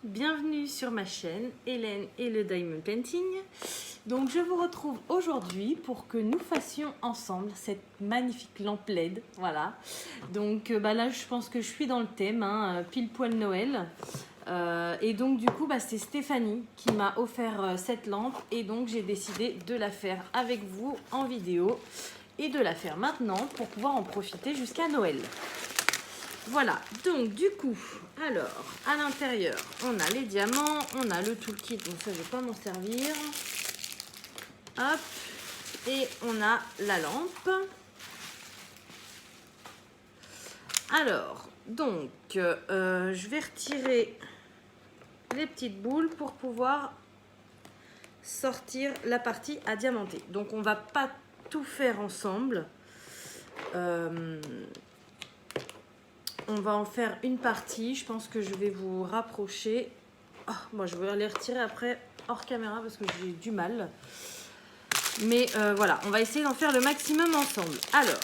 bienvenue sur ma chaîne Hélène et le Diamond Painting. Donc je vous retrouve aujourd'hui pour que nous fassions ensemble cette magnifique lampe LED. Voilà, donc là je pense que je suis dans le thème, pile poil Noël. Et donc du coup c'est Stéphanie qui m'a offert cette lampe et donc j'ai décidé de la faire avec vous en vidéo et de la faire maintenant pour pouvoir en profiter jusqu'à Noël. Voilà, donc du coup, alors à l'intérieur, on a les diamants, on a le toolkit, donc ça je vais pas m'en servir. Hop, et on a la lampe. Alors, donc, je vais retirer les petites boules pour pouvoir sortir la partie à diamanter. Donc on va pas tout faire ensemble. On va en faire une partie. Je pense que je vais vous rapprocher. Oh, moi, je vais les retirer après hors caméra parce que j'ai du mal. Mais voilà, on va essayer d'en faire le maximum ensemble. Alors,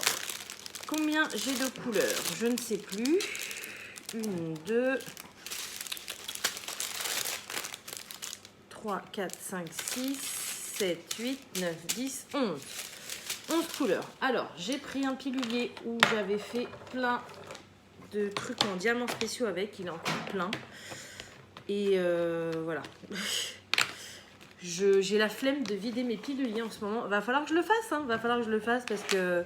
combien j'ai de couleurs? Je ne sais plus. 1, 2, 3, 4, 5, 6, 7, 8, 9, 10, 11. 11 couleurs. Alors, j'ai pris un pilulier où j'avais fait plein de trucs en diamants spéciaux avec, il est encore plein et voilà. J'ai la flemme de vider mes piluliers en ce moment. Va falloir que je le fasse, va falloir que je le fasse parce que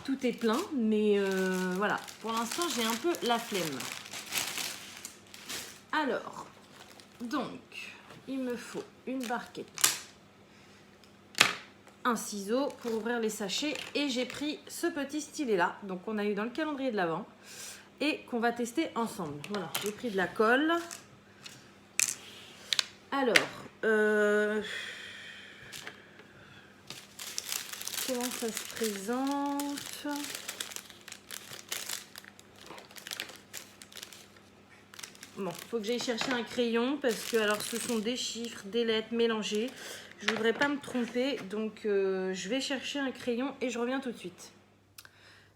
tout est plein, mais voilà, pour l'instant j'ai un peu la flemme. Alors, donc il me faut une barquette, un ciseau pour ouvrir les sachets et j'ai pris ce petit stylet là, donc on a eu dans le calendrier de l'Avent et qu'on va tester ensemble. Voilà, j'ai pris de la colle. Alors, comment ça se présente? Bon, faut que j'aille chercher un crayon parce que alors ce sont des chiffres, des lettres mélangées. Je voudrais pas me tromper, donc je vais chercher un crayon et je reviens tout de suite.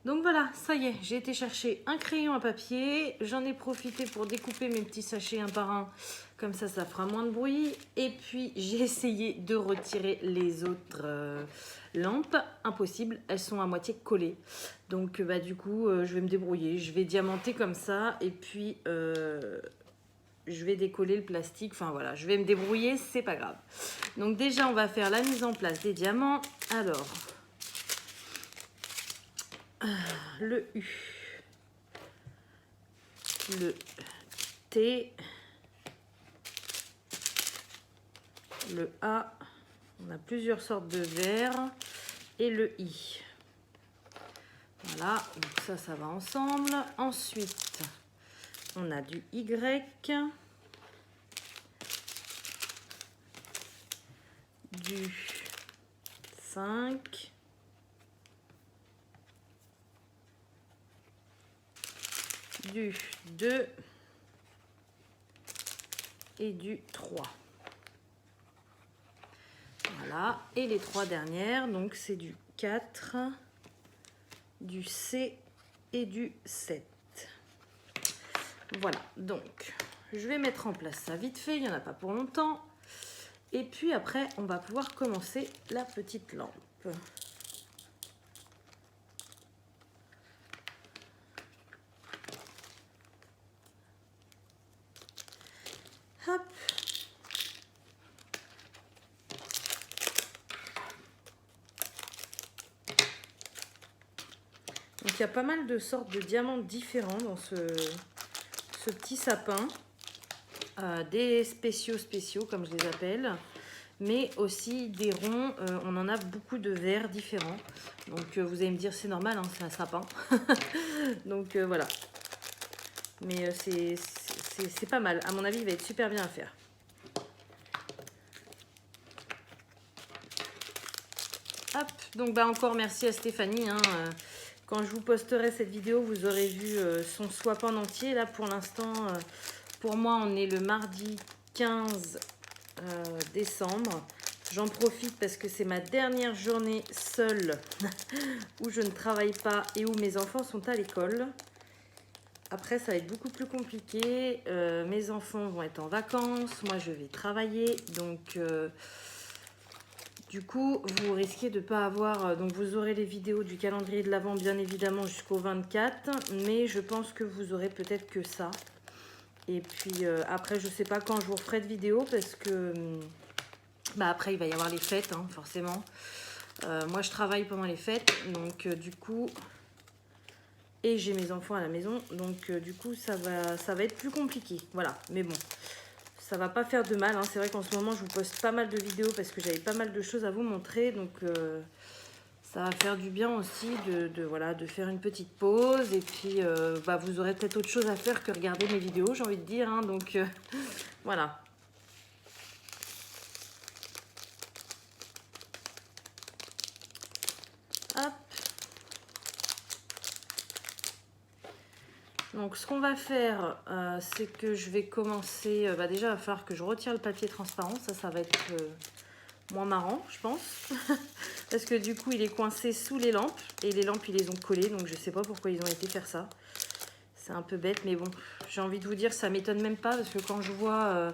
Donc voilà, ça y est, j'ai été chercher un crayon à papier. J'en ai profité pour découper mes petits sachets un par un. Comme ça fera moins de bruit. Et puis, j'ai essayé de retirer les autres lampes. Impossible, elles sont à moitié collées. Donc, du coup, je vais me débrouiller. Je vais diamanter comme ça. Et puis, je vais décoller le plastique. Enfin, voilà, je vais me débrouiller, c'est pas grave. Donc, déjà, on va faire la mise en place des diamants. Alors... le U, le T, le A, on a plusieurs sortes de verres, et le I. Voilà, donc ça va ensemble. Ensuite, on a du Y, du 5, du 2 et du 3. Voilà, et les trois dernières, donc c'est du 4, du C et du 7. Voilà, donc je vais mettre en place ça vite fait, il n'y en a pas pour longtemps. Et puis après, on va pouvoir commencer la petite lampe. Hop. Donc il y a pas mal de sortes de diamants différents dans ce petit sapin. Des spéciaux comme je les appelle. Mais aussi des ronds. On en a beaucoup de verts différents. Donc vous allez me dire c'est normal, c'est un sapin. Donc voilà. Mais c'est pas mal. À mon avis, il va être super bien à faire. Hop, donc encore merci à Stéphanie. Quand je vous posterai cette vidéo, vous aurez vu son swap en entier. Là, pour l'instant, pour moi, on est le mardi 15 décembre. J'en profite parce que c'est ma dernière journée seule où je ne travaille pas et où mes enfants sont à l'école. après, ça va être beaucoup plus compliqué. Mes enfants vont être en vacances. Moi, je vais travailler. Donc, du coup, vous risquez de ne pas avoir... donc, vous aurez les vidéos du calendrier de l'Avent, bien évidemment, jusqu'au 24. Mais je pense que vous aurez peut-être que ça. Et puis, après, je ne sais pas quand je vous referai de vidéo parce que... bah, après, il va y avoir les fêtes, hein, forcément. Moi, je travaille pendant les fêtes. Donc, du coup... et j'ai mes enfants à la maison, donc du coup ça va être plus compliqué, voilà. Mais bon, ça va pas faire de mal, hein. C'est vrai qu'en ce moment je vous poste pas mal de vidéos parce que j'avais pas mal de choses à vous montrer, donc ça va faire du bien aussi voilà, de faire une petite pause. Et puis bah, vous aurez peut-être autre chose à faire que regarder mes vidéos, j'ai envie de dire, hein. Donc voilà. Hop. Donc ce qu'on va faire, c'est que je vais commencer, bah déjà il va falloir que je retire le papier transparent, ça va être moins marrant je pense, parce que du coup il est coincé sous les lampes, et les lampes ils les ont collées, donc je sais pas pourquoi ils ont été faire ça, c'est un peu bête, mais bon, j'ai envie de vous dire, ça m'étonne même pas, parce que quand je vois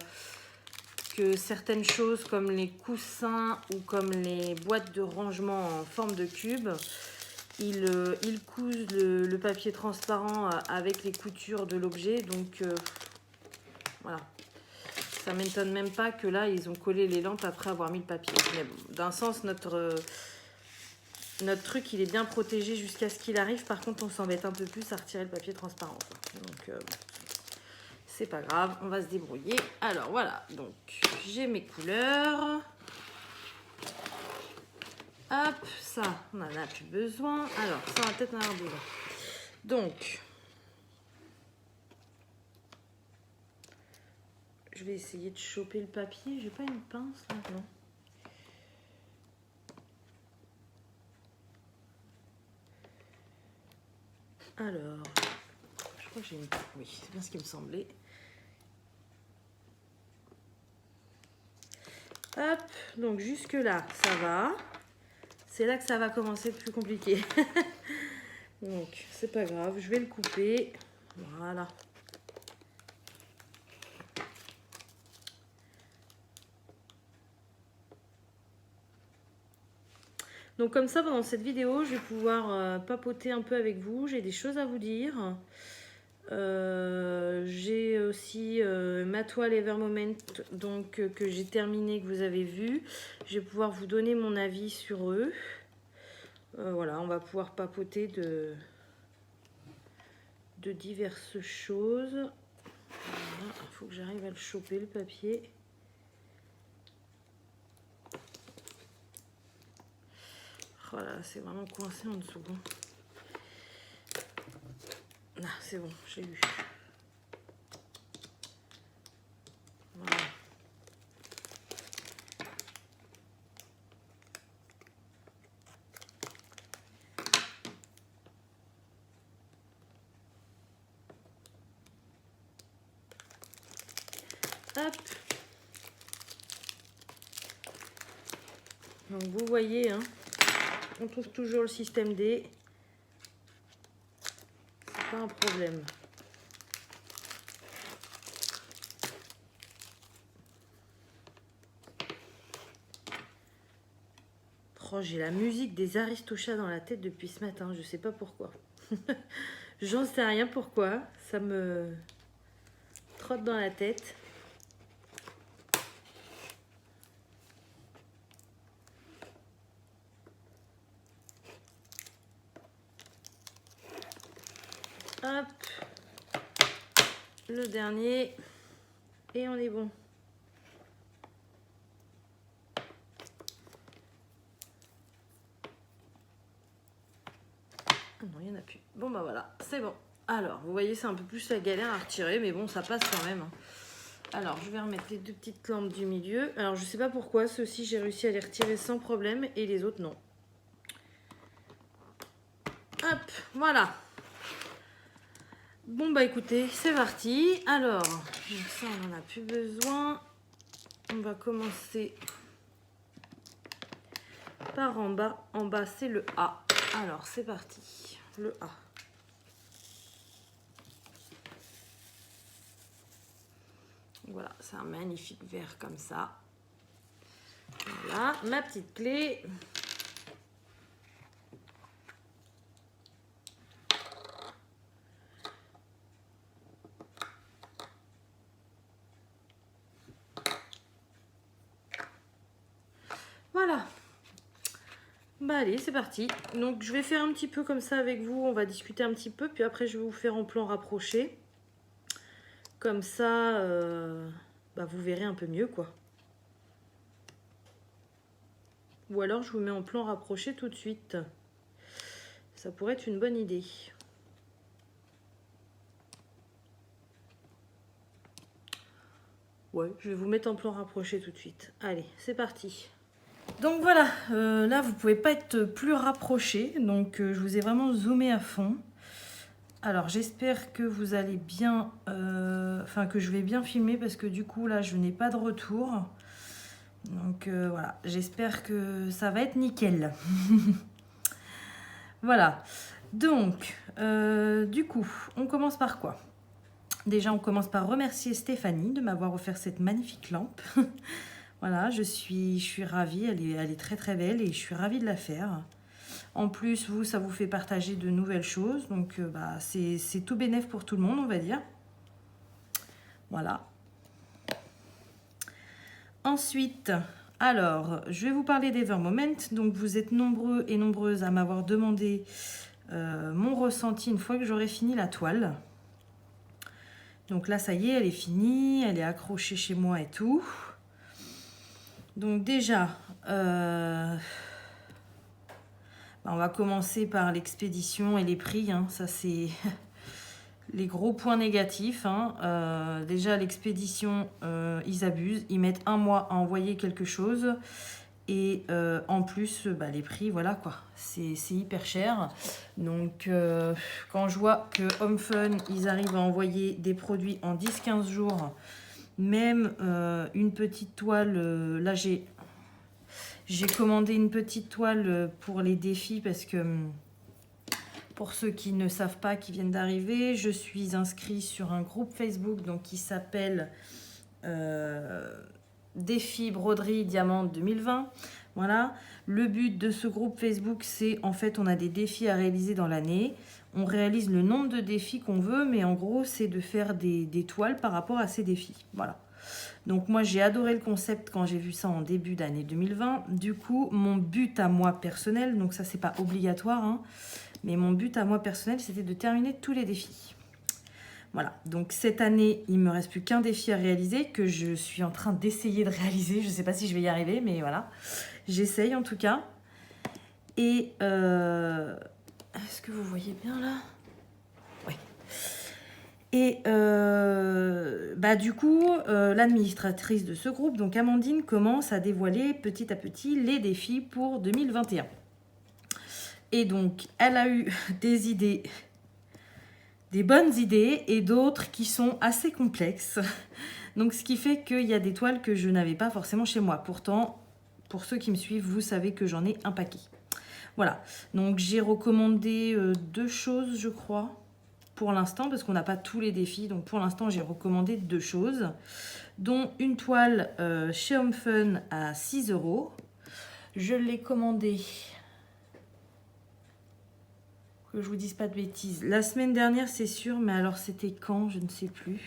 que certaines choses comme les coussins ou comme les boîtes de rangement en forme de cube, ils cousent le papier transparent avec les coutures de l'objet. Donc voilà. Ça ne m'étonne même pas que là, ils ont collé les lampes après avoir mis le papier. Mais bon, d'un sens, notre truc, il est bien protégé jusqu'à ce qu'il arrive. Par contre, on s'embête un peu plus à retirer le papier transparent, quoi. Donc, c'est pas grave, on va se débrouiller. Alors, voilà. Donc, j'ai mes couleurs. Hop, ça, on en a plus besoin. Alors, ça, on va peut-être en avoir besoin. Donc, je vais essayer de choper le papier. J'ai pas une pince là, non. Alors, je crois que j'ai une... oui, c'est bien ce qui me semblait. Hop, donc jusque là, ça va. C'est là que ça va commencer le plus compliqué. Donc, c'est pas grave, je vais le couper. Voilà. Donc comme ça, pendant cette vidéo, je vais pouvoir papoter un peu avec vous. J'ai des choses à vous dire. J'ai aussi ma toile Evermoment, donc que j'ai terminé, que vous avez vu. Je vais pouvoir vous donner mon avis sur eux. Voilà, on va pouvoir papoter de diverses choses. Voilà, il faut que j'arrive à le choper, le papier. Voilà, c'est vraiment coincé en dessous. Ah, c'est bon, j'ai eu. Voilà. Hop. Donc vous voyez, hein, on trouve toujours le système D. C'est pas un problème. Oh, j'ai la musique des Aristochats dans la tête depuis ce matin, je sais pas pourquoi. J'en sais rien pourquoi, ça me trotte dans la tête. Hop, le dernier, et on est bon. Ah non, il n'y en a plus. Bon bah voilà, c'est bon. Alors, vous voyez, c'est un peu plus la galère à retirer, mais bon, ça passe quand même. Alors, je vais remettre les deux petites lampes du milieu. Alors, je sais pas pourquoi, ceux-ci, j'ai réussi à les retirer sans problème, et les autres, non. Hop, voilà. Bon bah écoutez, c'est parti. Alors, ça on n'en a plus besoin. On va commencer par en bas. En bas c'est le A. Alors c'est parti, le A. Voilà, c'est un magnifique verre comme ça. Voilà, ma petite clé. Voilà. Bah allez, c'est parti. Donc je vais faire un petit peu comme ça avec vous. On va discuter un petit peu. Puis après, je vais vous faire en plan rapproché. Comme ça, bah, vous verrez un peu mieux, quoi. Ou alors, je vous mets en plan rapproché tout de suite. Ça pourrait être une bonne idée. Ouais, je vais vous mettre en plan rapproché tout de suite. Allez, c'est parti. Donc voilà, là vous pouvez pas être plus rapproché, donc je vous ai vraiment zoomé à fond. Alors j'espère que vous allez bien, enfin que je vais bien filmer parce que du coup là je n'ai pas de retour. Donc voilà, j'espère que ça va être nickel. Voilà, donc du coup on commence par quoi? Déjà on commence par remercier Stéphanie de m'avoir offert cette magnifique lampe. Voilà, je suis ravie, elle est très très belle et je suis ravie de la faire. En plus, vous, ça vous fait partager de nouvelles choses, donc bah, c'est tout bénef pour tout le monde, on va dire. Voilà. Ensuite, alors, je vais vous parler d'Evermoment. Donc, vous êtes nombreux et nombreuses à m'avoir demandé mon ressenti une fois que j'aurai fini la toile. Donc là, ça y est, elle est finie, elle est accrochée chez moi et tout. Donc déjà, on va commencer par l'expédition et les prix. Hein. Ça, c'est les gros points négatifs. Hein. Déjà, l'expédition, ils abusent. Ils mettent 1 mois à envoyer quelque chose. Et en plus, bah, les prix, voilà quoi. C'est hyper cher. Donc, quand je vois que Home Fun, ils arrivent à envoyer des produits en 10-15 jours, même une petite toile, là j'ai commandé une petite toile pour les défis parce que pour ceux qui ne savent pas, qui viennent d'arriver, je suis inscrite sur un groupe Facebook donc, qui s'appelle Défi Broderie Diamante 2020. Voilà. Le but de ce groupe Facebook, c'est en fait on a des défis à réaliser dans l'année. On réalise le nombre de défis qu'on veut, mais en gros c'est de faire des toiles par rapport à ces défis. Voilà. Donc moi j'ai adoré le concept quand j'ai vu ça en début d'année 2020. Du coup mon but à moi personnel, donc ça c'est pas obligatoire, hein, mais mon but à moi personnel c'était de terminer tous les défis. Voilà, donc cette année il me reste plus qu'un défi à réaliser que je suis en train d'essayer de réaliser. Je sais pas si je vais y arriver, mais voilà, j'essaye en tout cas. Et est-ce que vous voyez bien là? Et bah, du coup, l'administratrice de ce groupe, donc Amandine, commence à dévoiler petit à petit les défis pour 2021. Et donc, elle a eu des idées, des bonnes idées, et d'autres qui sont assez complexes. Donc, ce qui fait qu'il y a des toiles que je n'avais pas forcément chez moi. Pourtant, pour ceux qui me suivent, vous savez que j'en ai un paquet. Voilà, donc j'ai recommandé 2 choses, je crois. Pour l'instant, parce qu'on n'a pas tous les défis. Donc pour l'instant, j'ai recommandé 2 choses, dont une toile chez Home Fun à 6 €. Je l'ai commandée, que je vous dise pas de bêtises, la semaine dernière, c'est sûr, mais alors c'était quand? Je ne sais plus.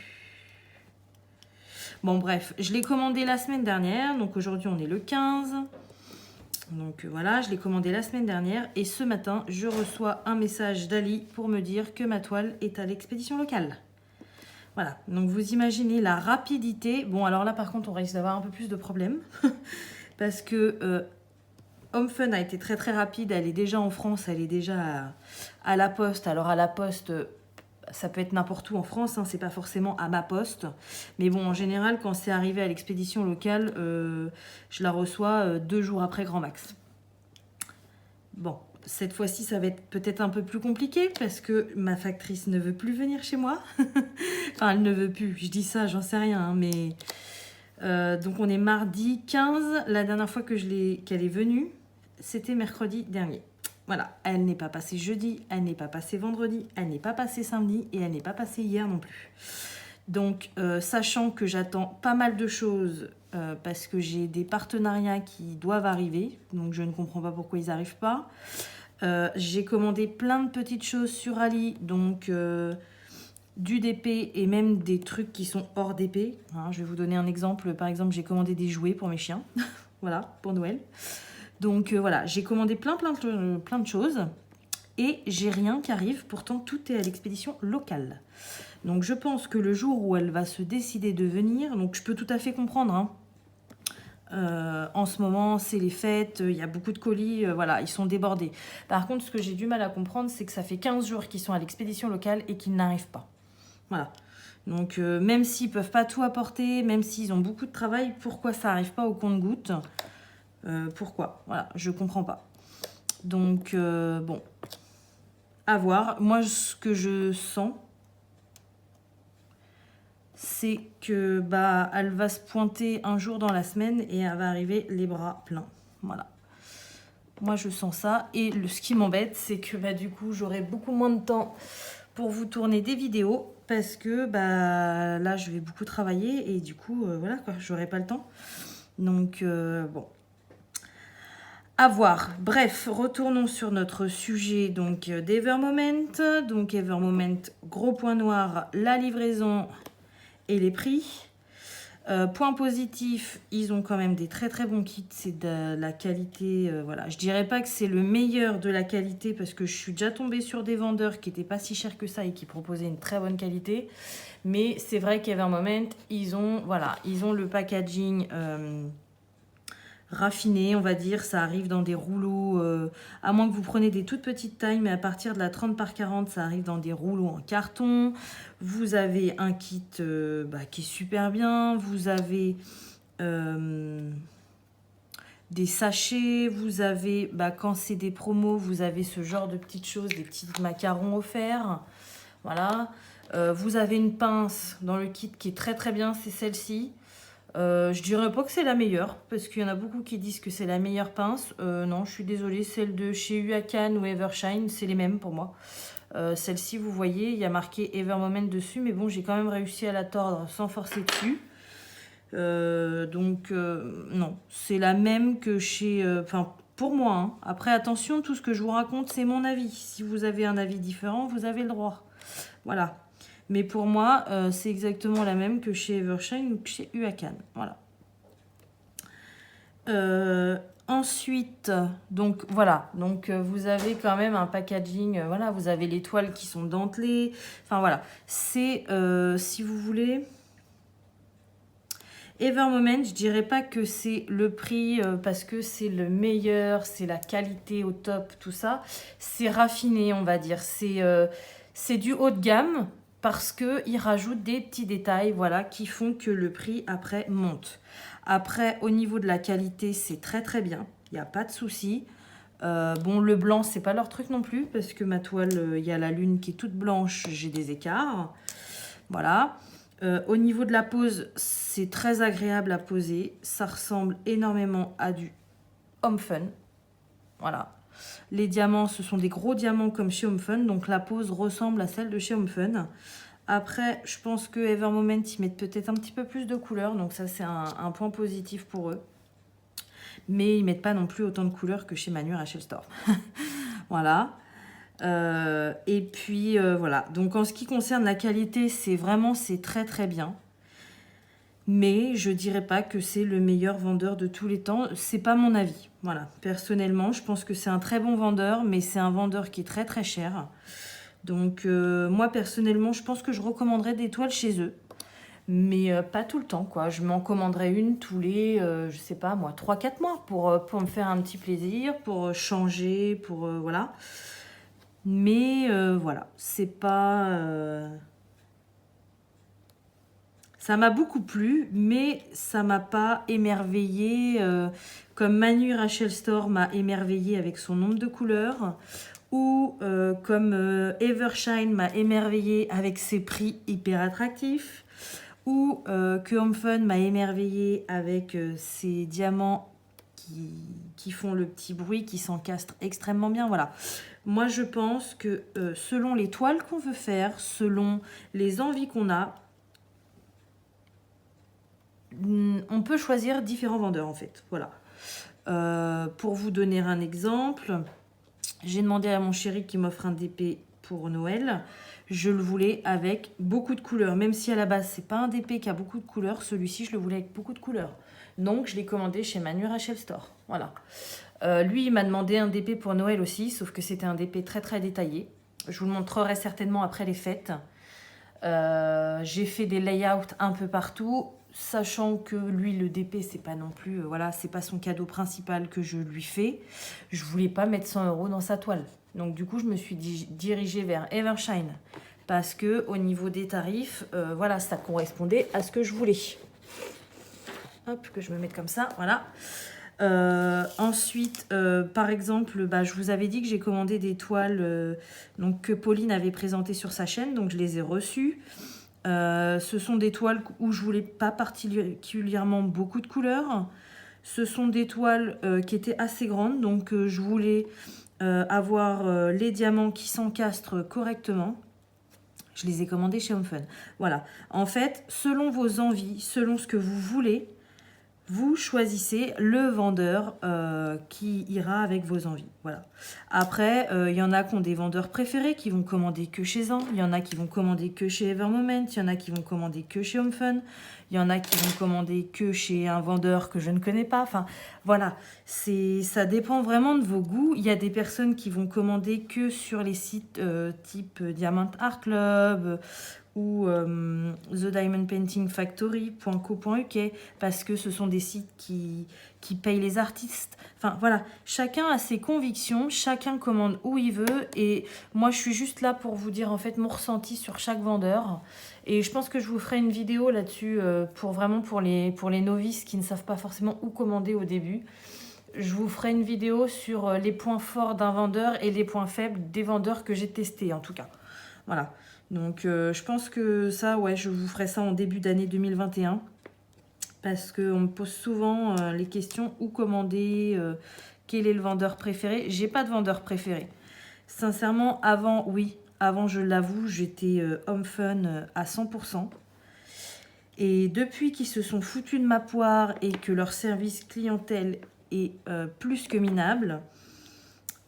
Bon, bref, je l'ai commandée la semaine dernière. Donc aujourd'hui, on est le 15. Donc voilà, je l'ai commandé la semaine dernière et ce matin, je reçois un message d'Ali pour me dire que ma toile est à l'expédition locale. Voilà, donc vous imaginez la rapidité. Bon, alors là, par contre, on risque d'avoir un peu plus de problèmes parce que Home Fun a été très très rapide. Elle est déjà en France, elle est déjà à la poste. Alors à la poste, ça peut être n'importe où en France, hein, c'est pas forcément à ma poste. Mais bon, en général, quand c'est arrivé à l'expédition locale, je la reçois 2 jours après grand max. Bon, cette fois-ci, ça va être peut-être un peu plus compliqué parce que ma factrice ne veut plus venir chez moi. Enfin, elle ne veut plus, je dis ça, j'en sais rien, hein, mais... donc on est mardi 15. La dernière fois qu'elle est venue, c'était mercredi dernier. Voilà, elle n'est pas passée jeudi, elle n'est pas passée vendredi, elle n'est pas passée samedi et elle n'est pas passée hier non plus. Donc, sachant que j'attends pas mal de choses parce que j'ai des partenariats qui doivent arriver, donc je ne comprends pas pourquoi ils n'arrivent pas. J'ai commandé plein de petites choses sur Ali, donc du DP et même des trucs qui sont hors DP. Hein, je vais vous donner un exemple. Par exemple, j'ai commandé des jouets pour mes chiens, voilà, pour Noël. Donc voilà, j'ai commandé plein de choses et j'ai rien qui arrive. Pourtant, tout est à l'expédition locale. Donc je pense que le jour où elle va se décider de venir, donc je peux tout à fait comprendre, hein. En ce moment, c'est les fêtes, il y a beaucoup de colis, voilà, ils sont débordés. Par contre, ce que j'ai du mal à comprendre, c'est que ça fait 15 jours qu'ils sont à l'expédition locale et qu'ils n'arrivent pas. Voilà. Donc, même s'ils ne peuvent pas tout apporter, même s'ils ont beaucoup de travail, pourquoi ça n'arrive pas au compte-gouttes? Pourquoi? Voilà, je ne comprends pas. Donc, bon, à voir. Moi, ce que je sens, c'est que bah, elle va se pointer un jour dans la semaine et elle va arriver les bras pleins. Voilà. Moi, je sens ça. Et ce qui m'embête, c'est que bah, du coup, j'aurai beaucoup moins de temps pour vous tourner des vidéos parce que bah, là, je vais beaucoup travailler et du coup, voilà, quoi, j'aurai pas le temps. Donc, bon. À voir. Bref, retournons sur notre sujet donc d'Evermoment. Donc, Evermoment, gros point noir, la livraison et les prix. Point positif, ils ont quand même des très très bons kits, c'est de la qualité, voilà. Je dirais pas que c'est le meilleur de la qualité parce que je suis déjà tombée sur des vendeurs qui n'étaient pas si chers que ça et qui proposaient une très bonne qualité. Mais c'est vrai qu'Evermoment, ils ont le packaging raffiné, on va dire. Ça arrive dans des rouleaux, à moins que vous preniez des toutes petites tailles, mais à partir de la 30 par 40, ça arrive dans des rouleaux en carton. Vous avez un kit qui est super bien. Vous avez des sachets. Vous avez, quand c'est des promos, vous avez ce genre de petites choses, des petits macarons offerts. Voilà. Vous avez une pince dans le kit qui est très très bien, c'est celle-ci. Je dirais pas que c'est la meilleure, parce qu'il y en a beaucoup qui disent que c'est la meilleure pince. Non, je suis désolée, celle de chez Huacan ou Evershine, c'est les mêmes pour moi. Celle-ci, vous voyez, il y a marqué Evermoment dessus, mais bon, j'ai quand même réussi à la tordre sans forcer dessus. Donc, non, c'est la même que chez... Enfin, pour moi, hein. Après, attention, tout ce que je vous raconte, c'est mon avis. Si vous avez un avis différent, vous avez le droit. Voilà. Mais pour moi, c'est exactement la même que chez Evershine ou que chez Huacan. Voilà. Ensuite, donc voilà. Donc vous avez quand même un packaging. Voilà, vous avez les toiles qui sont dentelées. Enfin voilà. C'est, si vous voulez... Evermoment, je dirais pas que c'est le prix parce que c'est le meilleur, c'est la qualité au top, tout ça. C'est raffiné, on va dire. C'est du haut de gamme parce qu'ils rajoutent des petits détails, voilà, qui font que le prix après monte. Après, au niveau de la qualité, c'est très très bien. Il n'y a pas de souci. Bon, le blanc, c'est pas leur truc non plus parce que ma toile, il y a la lune qui est toute blanche, j'ai des écarts. Voilà. Au niveau de la pose, c'est très agréable à poser. Ça ressemble énormément à du Home Fun. Voilà. Les diamants, ce sont des gros diamants comme chez Home Fun. Donc la pose ressemble à celle de chez Home Fun. Après, je pense que Evermoment, ils mettent peut-être un petit peu plus de couleurs. Donc ça, c'est un point positif pour eux. Mais ils mettent pas non plus autant de couleurs que chez Manu Rachel Store. Voilà. Et puis voilà, donc en ce qui concerne la qualité, c'est très très bien, mais je dirais pas que c'est le meilleur vendeur de tous les temps, c'est pas mon avis. Voilà, personnellement je pense que c'est un très bon vendeur, mais c'est un vendeur qui est très très cher. Donc moi personnellement je pense que je recommanderais des toiles chez eux, mais pas tout le temps quoi. Je m'en commanderais une tous les je sais pas moi 3-4 mois pour me faire un petit plaisir, pour changer, pour voilà. Mais voilà, c'est pas... Ça m'a beaucoup plu, mais ça m'a pas émerveillée comme Manu Rachel Store m'a émerveillée avec son nombre de couleurs, ou comme Evershine m'a émerveillée avec ses prix hyper attractifs, ou que Home Fun m'a émerveillée avec ses diamants qui font le petit bruit, qui s'encastrent extrêmement bien. Voilà. Moi, je pense que selon les toiles qu'on veut faire, selon les envies qu'on a, on peut choisir différents vendeurs en fait. Voilà. Pour vous donner un exemple, j'ai demandé à mon chéri qui m'offre un DP pour Noël. Je le voulais avec beaucoup de couleurs. Même si à la base, c'est pas un DP qui a beaucoup de couleurs, celui-ci, je le voulais avec beaucoup de couleurs. Donc, je l'ai commandé chez Manu Rachel Store. Voilà. Lui, il m'a demandé un DP pour Noël aussi, sauf que c'était un DP très très détaillé. Je vous le montrerai certainement après les fêtes. J'ai fait des layouts un peu partout, sachant que lui, le DP, c'est pas non plus, voilà, c'est pas son cadeau principal que je lui fais. Je voulais pas mettre 100 € dans sa toile. Donc du coup, je me suis dirigée vers Evershine parce que au niveau des tarifs, voilà, ça correspondait à ce que je voulais. Hop, que je me mette comme ça, voilà. Ensuite, par exemple, je vous avais dit que j'ai commandé des toiles donc, que Pauline avait présentées sur sa chaîne, donc je les ai reçues. Ce sont des toiles où je voulais pas particulièrement beaucoup de couleurs. Ce sont des toiles qui étaient assez grandes, donc je voulais avoir les diamants qui s'encastrent correctement. Je les ai commandés chez HomeFun. Voilà. En fait, selon vos envies, selon ce que vous voulez, vous choisissez le vendeur qui ira avec vos envies. Voilà. Après, il y en a qui ont des vendeurs préférés qui vont commander que chez eux. Il y en a qui vont commander que chez Evermoment. Il y en a qui vont commander que chez HomeFun. Il y en a qui vont commander que chez un vendeur que je ne connais pas. Enfin, voilà. Ça dépend vraiment de vos goûts. Il y a des personnes qui vont commander que sur les sites type Diamond Art Club ou thediamondpaintingfactory.co.uk parce que ce sont des sites qui payent les artistes. Enfin voilà, chacun a ses convictions, chacun commande où il veut et moi je suis juste là pour vous dire en fait mon ressenti sur chaque vendeur et je pense que je vous ferai une vidéo là-dessus pour les novices qui ne savent pas forcément où commander au début. Je vous ferai une vidéo sur les points forts d'un vendeur et les points faibles des vendeurs que j'ai testés en tout cas. Voilà. Donc je pense que ça, ouais, je vous ferai ça en début d'année 2021. Parce qu'on me pose souvent les questions où commander, quel est le vendeur préféré. J'ai pas de vendeur préféré. Sincèrement, avant, oui. Avant, je l'avoue, j'étais HomeFun à 100%. Et depuis qu'ils se sont foutus de ma poire et que leur service clientèle est plus que minable,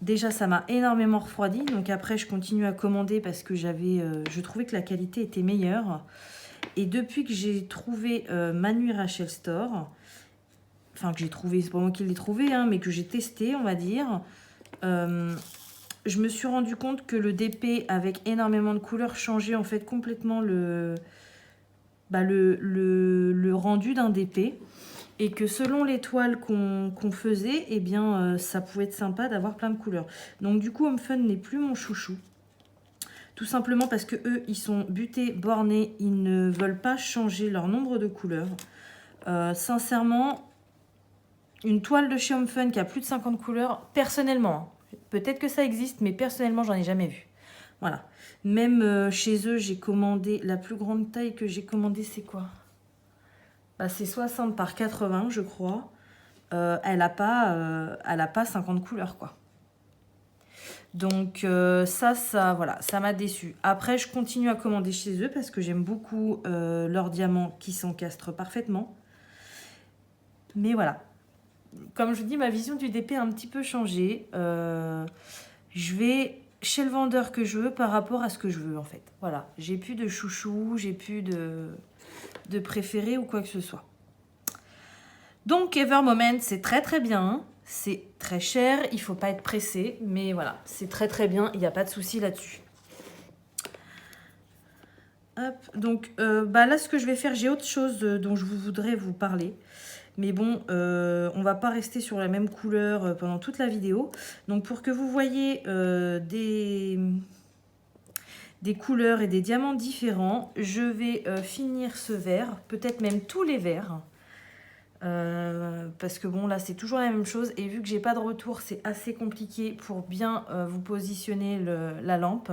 déjà, ça m'a énormément refroidi. Donc après, je continue à commander parce que je trouvais que la qualité était meilleure. Et depuis que j'ai trouvé Manu Rachel Store, enfin que j'ai trouvé, c'est pas moi qui l'ai trouvé, hein, mais que j'ai testé, on va dire, je me suis rendu compte que le DP avec énormément de couleurs changeait en fait complètement le rendu d'un DP. Et que selon les toiles qu'on faisait, eh bien, ça pouvait être sympa d'avoir plein de couleurs. Donc du coup, HomeFun n'est plus mon chouchou. Tout simplement parce que eux, ils sont butés, bornés, ils ne veulent pas changer leur nombre de couleurs. Sincèrement, une toile de chez HomeFun qui a plus de 50 couleurs, personnellement, peut-être que ça existe, mais personnellement, j'en ai jamais vu. Voilà. Même chez eux, j'ai commandé, la plus grande taille que j'ai commandée, c'est quoi ? C'est 60 par 80, je crois. Elle n'a pas 50 couleurs, quoi. Donc voilà, ça m'a déçu. Après, je continue à commander chez eux parce que j'aime beaucoup leurs diamants qui s'encastrent parfaitement. Mais voilà, comme je vous dis, ma vision du DP a un petit peu changé. Je vais chez le vendeur que je veux par rapport à ce que je veux, en fait. Voilà, j'ai plus de chouchou, j'ai plus de préféré ou quoi que ce soit. Donc Evermoment, c'est très très bien. C'est très cher, il ne faut pas être pressé, mais voilà, c'est très très bien, il n'y a pas de souci là-dessus. Hop, donc là, ce que je vais faire, j'ai autre chose dont je voudrais vous parler. Mais bon, on ne va pas rester sur la même couleur pendant toute la vidéo. Donc pour que vous voyez des couleurs et des diamants différents, je vais finir ce verre, peut-être même tous les verres. Parce que bon là c'est toujours la même chose et vu que j'ai pas de retour c'est assez compliqué pour bien vous positionner la lampe,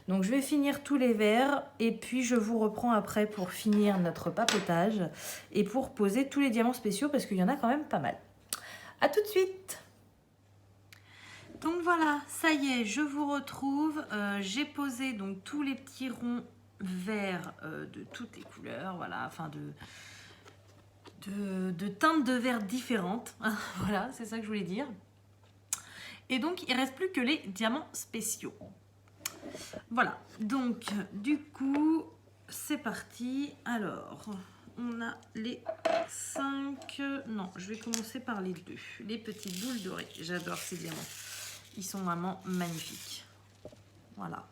donc je vais finir tous les verres et puis je vous reprends après pour finir notre papotage et pour poser tous les diamants spéciaux parce qu'il y en a quand même pas mal. À tout de suite. Donc voilà, ça y est, je vous retrouve. J'ai posé donc tous les petits ronds verts de toutes les couleurs, voilà, enfin de teintes de verre différentes. Voilà, c'est ça que je voulais dire. Et donc, il ne reste plus que les diamants spéciaux. Voilà, donc du coup, c'est parti. Alors, on a les 5... Non, je vais commencer par les 2. Les petites boules dorées. J'adore ces diamants. Ils sont vraiment magnifiques. Voilà.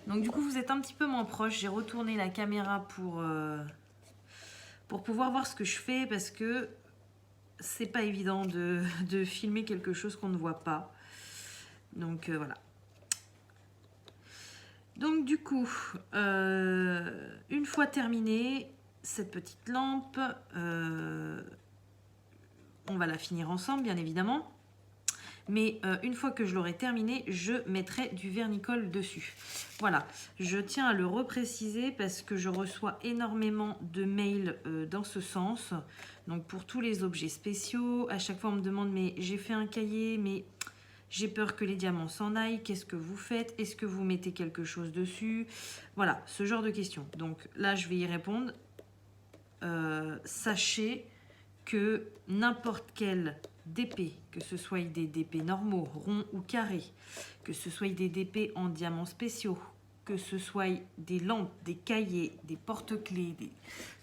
Donc du coup, vous êtes un petit peu moins proche. J'ai retourné la caméra pour pouvoir voir ce que je fais parce que c'est pas évident de filmer quelque chose qu'on ne voit pas. Donc voilà. Donc du coup, une fois terminée cette petite lampe, on va la finir ensemble bien évidemment. Mais une fois que je l'aurai terminé, je mettrai du vernicole dessus. Voilà, je tiens à le repréciser parce que je reçois énormément de mails dans ce sens. Donc pour tous les objets spéciaux, à chaque fois on me demande mais j'ai fait un cahier, mais j'ai peur que les diamants s'en aillent, qu'est-ce que vous faites? Est-ce que vous mettez quelque chose dessus? Voilà, ce genre de questions. Donc là, je vais y répondre. Sachez que n'importe quel DP, que ce soit des DP normaux, ronds ou carrés, que ce soit des DP en diamants spéciaux, que ce soit des lampes, des cahiers, des porte-clés,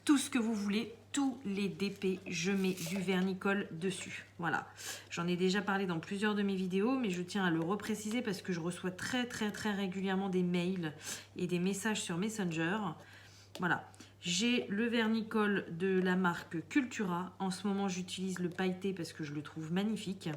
tout ce que vous voulez, tous les DP, je mets du vernicole dessus. Voilà, j'en ai déjà parlé dans plusieurs de mes vidéos, mais je tiens à le repréciser parce que je reçois très régulièrement des mails et des messages sur Messenger. Voilà. J'ai le vernicole de la marque Cultura. En ce moment, j'utilise le pailleté parce que je le trouve magnifique.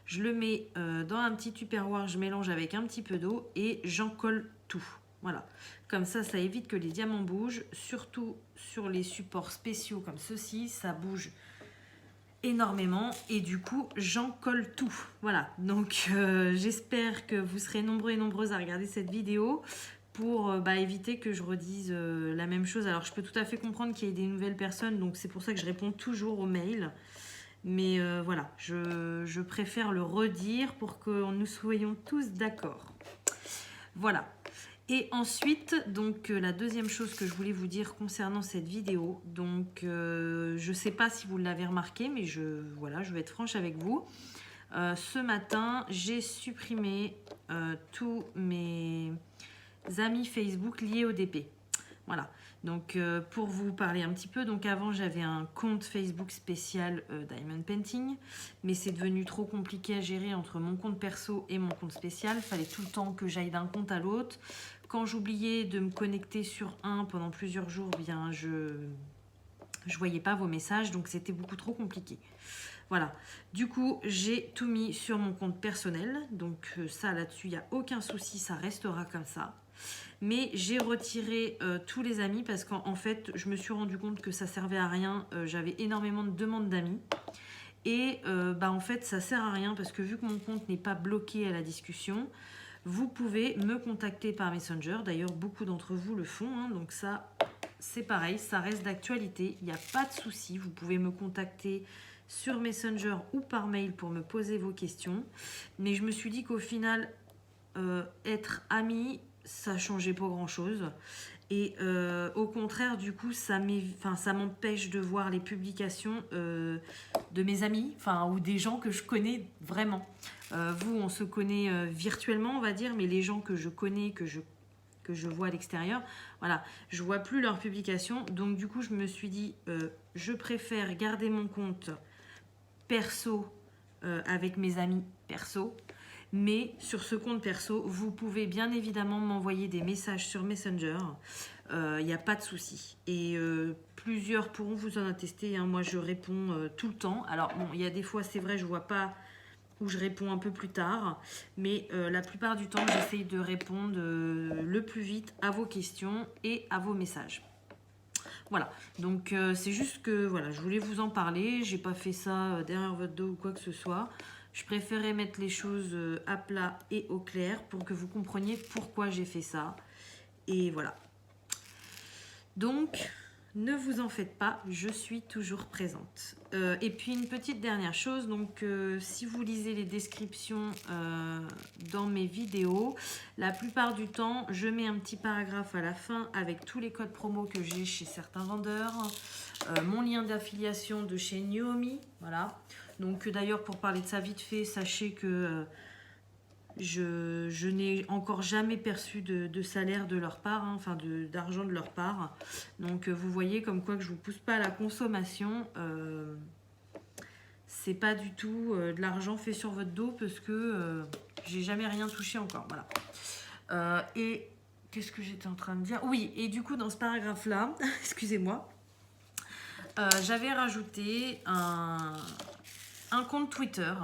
Je le mets dans un petit tupperware, je mélange avec un petit peu d'eau et j'en colle tout. Voilà. Comme ça évite que les diamants bougent. Surtout sur les supports spéciaux comme ceci, ça bouge énormément et du coup, j'en colle tout. Voilà. Donc, j'espère que vous serez nombreux et nombreuses à regarder cette vidéo pour éviter que je redise la même chose. Alors, je peux tout à fait comprendre qu'il y ait des nouvelles personnes, donc c'est pour ça que je réponds toujours aux mails. Mais voilà, je préfère le redire pour que nous soyons tous d'accord. Voilà. Et ensuite, donc la deuxième chose que je voulais vous dire concernant cette vidéo, donc je ne sais pas si vous l'avez remarqué, mais voilà, je vais être franche avec vous. Ce matin, j'ai supprimé tous mes amis Facebook liés au DP. Voilà, donc pour vous parler un petit peu, donc avant j'avais un compte Facebook spécial Diamond Painting, mais c'est devenu trop compliqué à gérer entre mon compte perso et mon compte spécial. Il fallait tout le temps que j'aille d'un compte à l'autre. Quand j'oubliais de me connecter sur un pendant plusieurs jours, bien je voyais pas vos messages, donc c'était beaucoup trop compliqué. Voilà, du coup j'ai tout mis sur mon compte personnel, donc ça là-dessus il n'y a aucun souci, ça restera comme ça. Mais j'ai retiré tous les amis parce qu'en fait je me suis rendu compte que ça servait à rien. J'avais énormément de demandes d'amis et en fait ça sert à rien parce que vu que mon compte n'est pas bloqué à la discussion, vous pouvez me contacter par Messenger. D'ailleurs beaucoup d'entre vous le font, hein, donc ça c'est pareil, ça reste d'actualité, il n'y a pas de souci. Vous pouvez me contacter sur Messenger ou par mail pour me poser vos questions. Mais je me suis dit qu'au final, être ami, ça changeait pas grand chose. Et au contraire, du coup, ça m'empêche de voir les publications de mes amis, ou des gens que je connais vraiment. Vous, on se connaît virtuellement, on va dire, mais les gens que je connais, que je vois à l'extérieur, voilà, je vois plus leurs publications. Donc du coup, je me suis dit, je préfère garder mon compte perso avec mes amis perso. Mais sur ce compte perso, vous pouvez bien évidemment m'envoyer des messages sur Messenger. Il n'y a pas de souci. Et plusieurs pourront vous en attester. Hein. Moi, je réponds tout le temps. Alors, bon, il y a des fois, c'est vrai, je ne vois pas où je réponds un peu plus tard. Mais la plupart du temps, j'essaye de répondre le plus vite à vos questions et à vos messages. Voilà, donc c'est juste que voilà, je voulais vous en parler. J'ai pas fait ça derrière votre dos ou quoi que ce soit. Je préférais mettre les choses à plat et au clair pour que vous compreniez pourquoi j'ai fait ça. Et voilà. Donc Ne vous en faites pas, je suis toujours présente. Et puis une petite dernière chose, donc si vous lisez les descriptions dans mes vidéos, la plupart du temps, je mets un petit paragraphe à la fin avec tous les codes promo que j'ai chez certains vendeurs, mon lien d'affiliation de chez Nuomi, voilà. Donc d'ailleurs, pour parler de ça vite fait, sachez que je n'ai encore jamais perçu de salaire de leur part, hein, enfin d'argent de leur part. Donc vous voyez comme quoi que je ne vous pousse pas à la consommation. C'est pas du tout de l'argent fait sur votre dos parce que j'ai jamais rien touché encore. Voilà. Et qu'est-ce que j'étais en train de dire? Oui, et du coup dans ce paragraphe-là, excusez-moi, j'avais rajouté un compte Twitter.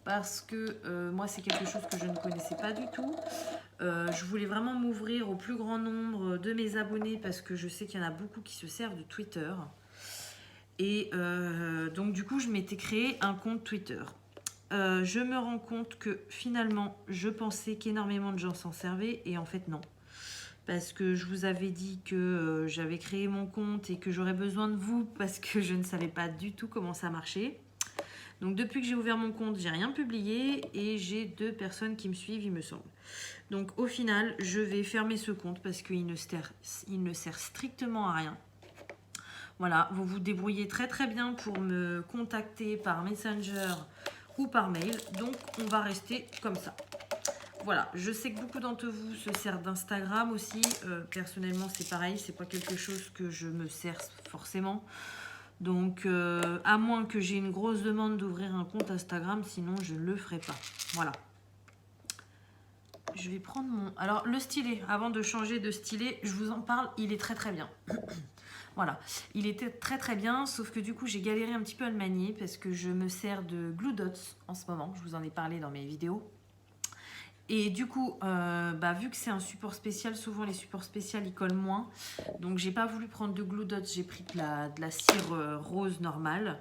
Parce que moi, c'est quelque chose que je ne connaissais pas du tout. Je voulais vraiment m'ouvrir au plus grand nombre de mes abonnés parce que je sais qu'il y en a beaucoup qui se servent de Twitter. Et donc, du coup, je m'étais créé un compte Twitter. Je me rends compte que finalement, je pensais qu'énormément de gens s'en servaient et en fait, non. Parce que je vous avais dit que j'avais créé mon compte et que j'aurais besoin de vous parce que je ne savais pas du tout comment ça marchait. Donc depuis que j'ai ouvert mon compte, j'ai rien publié et j'ai 2 personnes qui me suivent, il me semble. Donc au final, je vais fermer ce compte parce qu'il ne sert strictement à rien. Voilà, vous vous débrouillez très très bien pour me contacter par Messenger ou par mail. Donc on va rester comme ça. Voilà, je sais que beaucoup d'entre vous se servent d'Instagram aussi. Personnellement, c'est pareil, c'est pas quelque chose que je me sers forcément. Donc, à moins que j'ai une grosse demande d'ouvrir un compte Instagram, sinon je ne le ferai pas. Voilà. Je vais prendre mon... Alors, le stylet, avant de changer de stylet, je vous en parle, il est très très bien. Voilà, il était très très bien, sauf que du coup, j'ai galéré un petit peu à le manier parce que je me sers de Glue Dots en ce moment. Je vous en ai parlé dans mes vidéos. Et du coup, vu que c'est un support spécial, souvent les supports spéciaux ils collent moins. Donc j'ai pas voulu prendre de Glue Dots, j'ai pris de la cire rose normale.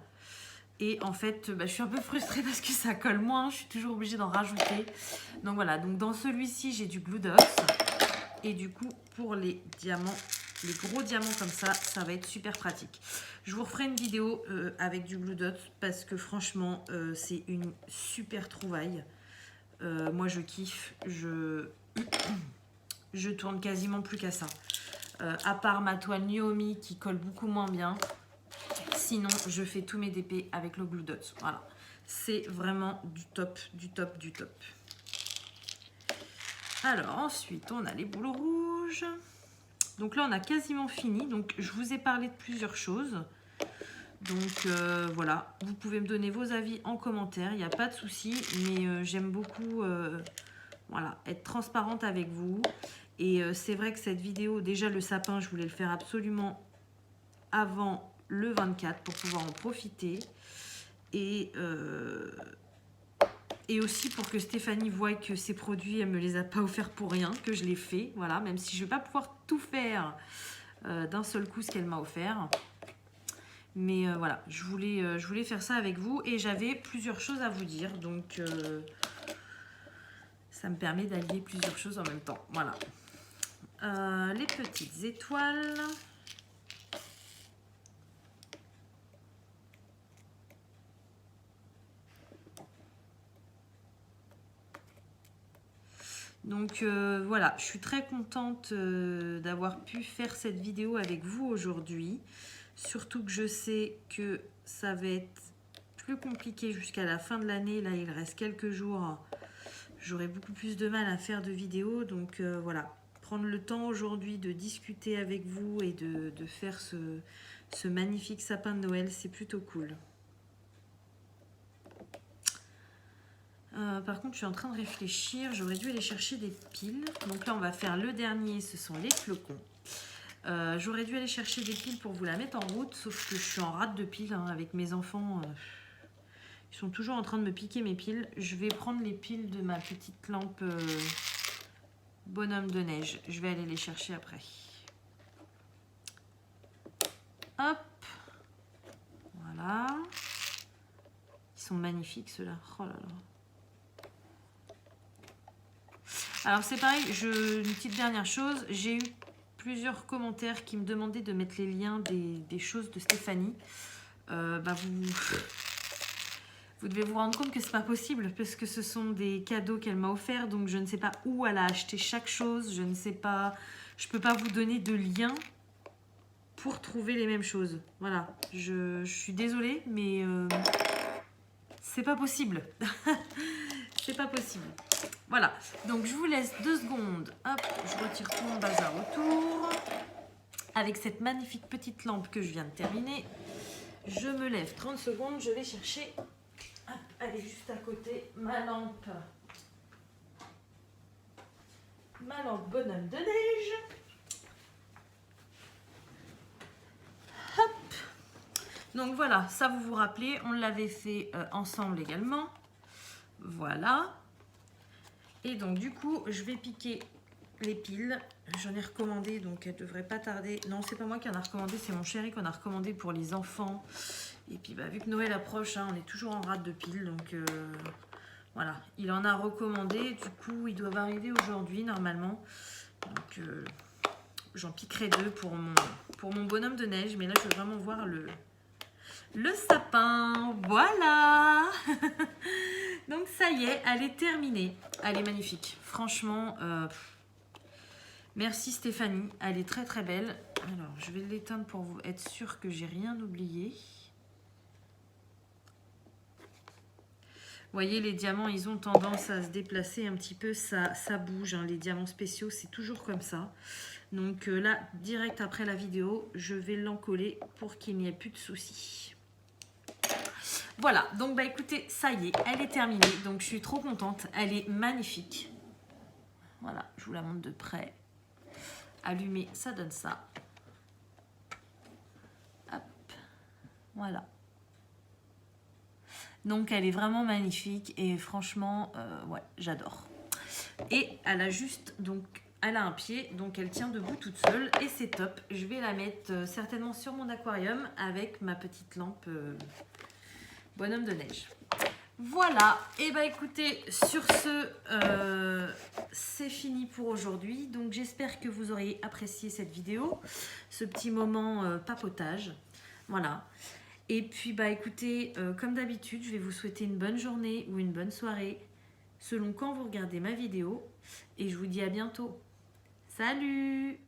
Et en fait, je suis un peu frustrée parce que ça colle moins, je suis toujours obligée d'en rajouter. Donc voilà, donc dans celui-ci j'ai du Glue Dots. Et du coup, pour les diamants, les gros diamants comme ça, ça va être super pratique. Je vous referai une vidéo avec du Glue Dots parce que franchement, c'est une super trouvaille. Moi je kiffe, je tourne quasiment plus qu'à ça. À part ma toile Nuomi qui colle beaucoup moins bien. Sinon, je fais tous mes DP avec le Glue Dots. Voilà, c'est vraiment du top, du top, du top. Alors ensuite, on a les boules rouges. Donc là, on a quasiment fini. Donc je vous ai parlé de plusieurs choses. Donc voilà, vous pouvez me donner vos avis en commentaire, il n'y a pas de souci, mais j'aime beaucoup voilà, être transparente avec vous. Et c'est vrai que cette vidéo, déjà le sapin, je voulais le faire absolument avant le 24 pour pouvoir en profiter. Et aussi pour que Stéphanie voie que ces produits, elle ne me les a pas offerts pour rien, que je les fais, voilà, même si je ne vais pas pouvoir tout faire d'un seul coup ce qu'elle m'a offert. Mais voilà, je voulais faire ça avec vous et j'avais plusieurs choses à vous dire. Donc, ça me permet d'allier plusieurs choses en même temps. Voilà. Les petites étoiles. Donc, voilà, je suis très contente d'avoir pu faire cette vidéo avec vous aujourd'hui. Surtout que je sais que ça va être plus compliqué jusqu'à la fin de l'année. Là, il reste quelques jours. J'aurai beaucoup plus de mal à faire de vidéos. Donc voilà, prendre le temps aujourd'hui de discuter avec vous et de faire ce magnifique sapin de Noël, c'est plutôt cool. Par contre, je suis en train de réfléchir. J'aurais dû aller chercher des piles. Donc là, on va faire le dernier, ce sont les flocons. J'aurais dû aller chercher des piles pour vous la mettre en route, sauf que je suis en rate de piles hein, avec mes enfants. Ils sont toujours en train de me piquer mes piles. Je vais prendre les piles de ma petite lampe bonhomme de neige. Je vais aller les chercher après. Hop. Voilà. Ils sont magnifiques ceux-là. Oh là là. Alors c'est pareil, une petite dernière chose. J'ai eu plusieurs commentaires qui me demandaient de mettre les liens des choses de Stéphanie. Vous devez vous rendre compte que c'est pas possible parce que ce sont des cadeaux qu'elle m'a offerts, donc je ne sais pas où elle a acheté chaque chose, je ne sais pas, je peux pas vous donner de lien pour trouver les mêmes choses. Voilà, je suis désolée, mais c'est pas possible. C'est pas possible. Voilà, donc je vous laisse 2 secondes. Hop, je retire tout mon bazar autour. Avec cette magnifique petite lampe que je viens de terminer, je me lève 30 secondes, je vais chercher. Hop, elle est juste à côté, ma lampe bonhomme de neige. Hop. Donc voilà, ça vous vous rappelez, on l'avait fait ensemble également. Voilà. Et donc du coup, je vais piquer les piles. J'en ai recommandé, donc elle devrait pas tarder. Non, c'est pas moi qui en a recommandé, c'est mon chéri qu'on a recommandé pour les enfants. Et puis vu que Noël approche, hein, on est toujours en rate de piles, donc voilà, il en a recommandé. Du coup, ils doivent arriver aujourd'hui normalement. Donc j'en piquerai 2 pour mon bonhomme de neige. Mais là, je veux vraiment voir le sapin. Voilà. Donc ça y est, elle est terminée. Elle est magnifique. Franchement, merci Stéphanie. Elle est très très belle. Alors, je vais l'éteindre pour vous être sûr que j'ai rien oublié. Vous voyez, les diamants, ils ont tendance à se déplacer un petit peu. Ça bouge, hein, les diamants spéciaux, c'est toujours comme ça. Donc là, direct après la vidéo, je vais l'encoller pour qu'il n'y ait plus de soucis. Voilà, donc écoutez, ça y est, elle est terminée. Donc je suis trop contente, elle est magnifique. Voilà, je vous la montre de près. Allumée, ça donne ça. Hop, voilà. Donc elle est vraiment magnifique et franchement, ouais, j'adore. Et elle a juste, donc elle a un pied, donc elle tient debout toute seule et c'est top. Je vais la mettre certainement sur mon aquarium avec ma petite lampe bonhomme de neige. Voilà, et écoutez, sur ce, c'est fini pour aujourd'hui. Donc j'espère que vous auriez apprécié cette vidéo, ce petit moment papotage. Voilà. Et puis écoutez, comme d'habitude, je vais vous souhaiter une bonne journée ou une bonne soirée, selon quand vous regardez ma vidéo. Et je vous dis à bientôt. Salut!